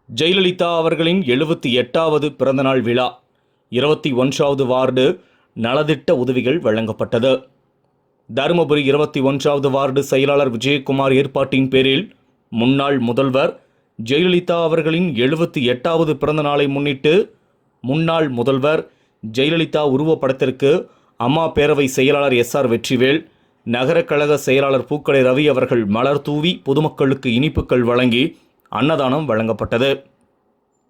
ஜெயலலிதா அவர்களின் 78வது பிறந்தநாள் விழா. 21வது வார்டு நலத்திட்ட உதவிகள் வழங்கப்பட்டது. தருமபுரி 21வது வார்டு செயலாளர் விஜயகுமார் ஏற்பாட்டின் பேரில் முன்னாள் முதல்வர் ஜெயலலிதா அவர்களின் 78வது பிறந்த நாளை முன்னிட்டு முன்னாள் முதல்வர் ஜெயலலிதா உருவப்படத்திற்கு அம்மா பேரவை செயலாளர் எஸ்.ஆர். வெற்றிவேல், நகர கழக செயலாளர் பூக்கடை ரவி அவர்கள் மலர் தூவி பொதுமக்களுக்கு இனிப்புகள் வழங்கி அன்னதானம் வழங்கப்பட்டது.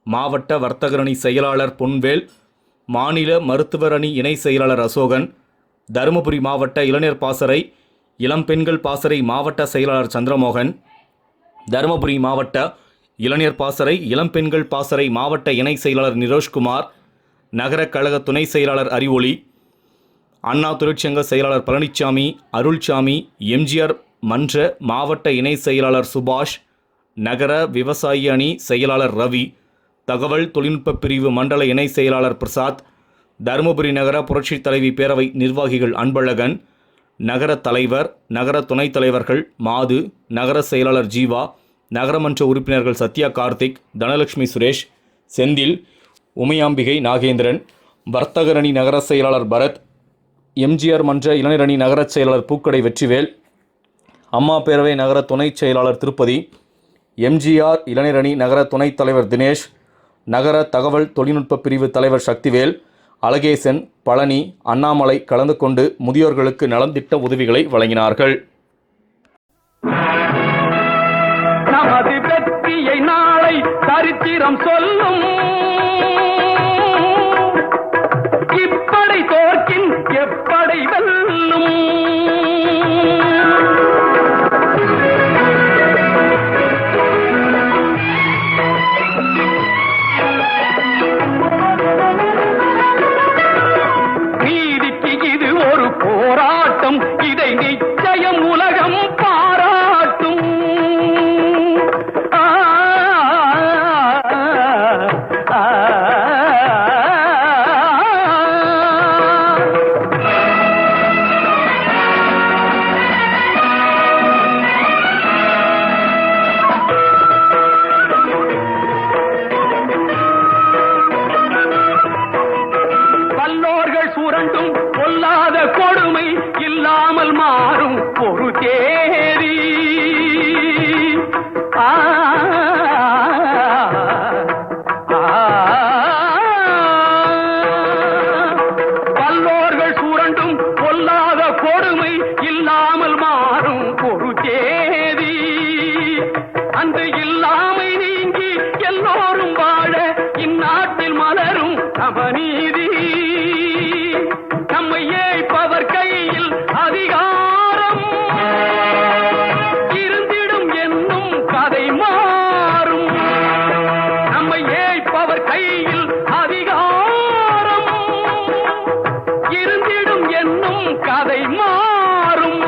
மாவட்ட வர்த்தகர் அணி செயலாளர் பொன்வேல், மாநில மருத்துவர் அணி இணை செயலாளர் அசோகன், தருமபுரி மாவட்ட இளைஞர் பாசறை இளம்பெண்கள் பாசறை மாவட்ட செயலாளர் சந்திரமோகன், தருமபுரி மாவட்ட இளைஞர் பாசறை இளம்பெண்கள் பாசறை மாவட்ட இணை செயலாளர் நிரோஷ்குமார், நகர கழக துணை செயலாளர் அறிவொளி, அண்ணா தொழிற்சங்க செயலாளர் பழனிசாமி, அருள்சாமி, எம்ஜிஆர் மன்ற மாவட்ட இணை செயலாளர் சுபாஷ், நகர விவசாயி அணி செயலாளர் ரவி, தகவல் தொழில்நுட்ப பிரிவு மண்டல இணை செயலாளர் பிரசாத், தருமபுரி நகர புரட்சித் தலைவி பேரவை நிர்வாகிகள் அன்பழகன், நகர தலைவர், நகர துணைத் தலைவர்கள் மாது, நகர செயலாளர் ஜீவா, நகரமன்ற உறுப்பினர்கள் சத்யா கார்த்திக், தனலட்சுமி சுரேஷ், செந்தில், உமையாம்பிகை நாகேந்திரன், வர்த்தகர் அணி நகர செயலாளர் பரத், எம்ஜிஆர் மன்ற இளைஞர் அணி நகர செயலாளர் பூக்கடை வெற்றிவேல், அம்மா பேரவை நகர துணைச் செயலாளர் திருப்பதி, எம்ஜிஆர் இளைஞர் அணி நகர துணைத் தலைவர் தினேஷ், நகர தகவல் தொழில்நுட்ப பிரிவு தலைவர் சக்திவேல், அழகேசன், பழனி, அண்ணாமலை கலந்து கொண்டு முதியோர்களுக்கு நலத்திட்ட உதவிகளை வழங்கினார்கள். நமது வெற்றியை நாளை சரித்திரம் சொல்லும். இப்படை தோற்கின் எப்படை வெல்லும். நீதிக்கு இது ஒரு போராட்டம், இதை நிச்சயம் உலகம் பாராட்டும். பல்லோர்கள் சுரண்டும் பொல்லாத கொடுமை இல்லாமல் மாறும் ஒரு தேதி. பல்லோர்கள் சுரண்டும் பொல்லாத கொடுமை இல்லாமல் மாறும் ஒரு தேதி. அந்த இல்லாமை நீங்கி எல்லோரும் வாழ இந்நாட்டில் மலரும் சமநீதி. நம்மை ஏய்ப்பவர் கையில் அதிகாரம் இருந்திடும் என்னும் கதை மாறும். நம்மை ஏய்ப்பவர் கையில் அதிகாரம் இருந்திடும் என்னும் கதை மாறும்.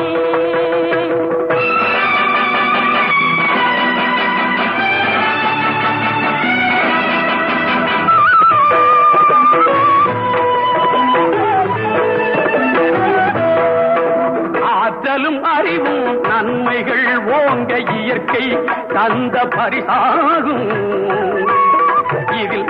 ஆற்றலும் அறிவும் நன்மைகள் ஓங்க இயற்கை தந்த பரிசாகும். இதில்